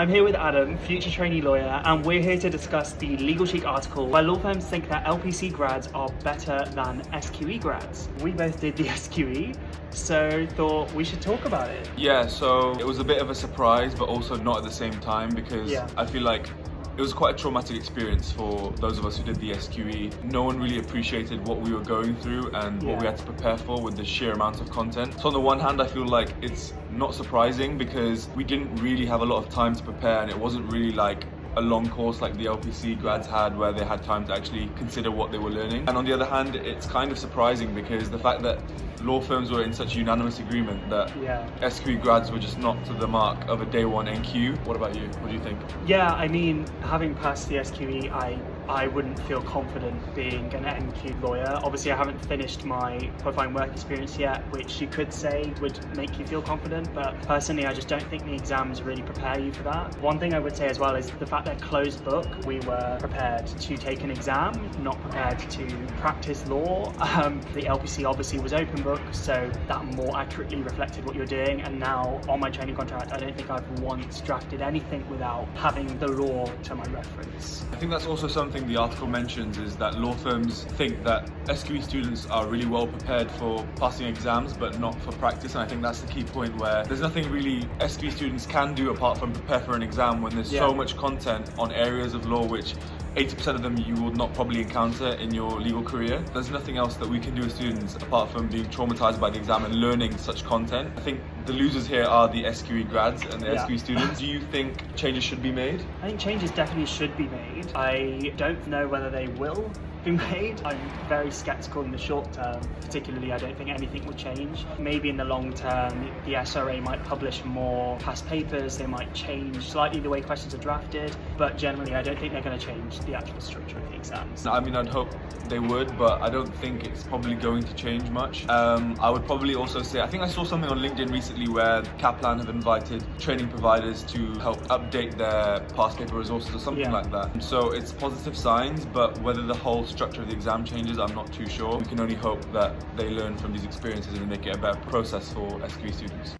I'm here with Adam, future trainee lawyer, and we're here to discuss the Legal Chic article where law firms think that LPC grads are better than SQE grads. We both did the SQE, so thought we should talk about it. Yeah, so it was a bit of a surprise, but also not at the same time, because I feel like it was quite a traumatic experience for those of us who did the SQE. No one really appreciated what we were going through and what we had to prepare for with the sheer amount of content. So on the one hand, I feel like it's not surprising because we didn't really have a lot of time to prepare, and it wasn't really like a long course like the LPC grads had where they had time to actually consider what they were learning. And on the other hand, it's kind of surprising because the fact that law firms were in such unanimous agreement that SQE grads were just not to the mark of a day one NQ. What about you? What do you think? Yeah, I mean, having passed the SQE, I wouldn't feel confident being an NQ lawyer. Obviously, I haven't finished my qualifying work experience yet, which you could say would make you feel confident, but personally, I just don't think the exams really prepare you for that. One thing I would say as well is the fact that closed book, we were prepared to take an exam, not prepared to practice law. The LPC obviously was open book, so that more accurately reflected what you're doing, and now on my training contract, I don't think I've once drafted anything without having the law to my reference. I think that's also something the article mentions, is that law firms think that SQE students are really well prepared for passing exams but not for practice, and I think that's the key point, where there's nothing really SQE students can do apart from prepare for an exam when there's so much content on areas of law which 80% of them you will not probably encounter in your legal career. There's nothing else that we can do as students apart from being traumatized by the exam and learning such content. I think the losers here are the SQE grads and the SQE students. Do you think changes should be made? I think changes definitely should be made. I don't know whether they will be made. I'm very skeptical in the short term, particularly I don't think anything will change. Maybe in the long term, the SRA might publish more past papers, they might change slightly the way questions are drafted, but generally I don't think they're going to change the actual structure of the exams. I mean, I'd hope they would, but I don't think it's probably going to change much. I would probably also say, I think I saw something on LinkedIn recently where Kaplan have invited training providers to help update their past paper resources or something like that. So it's positive signs, but whether the whole structure of the exam changes, I'm not too sure. We can only hope that they learn from these experiences and make it a better process for SQE students.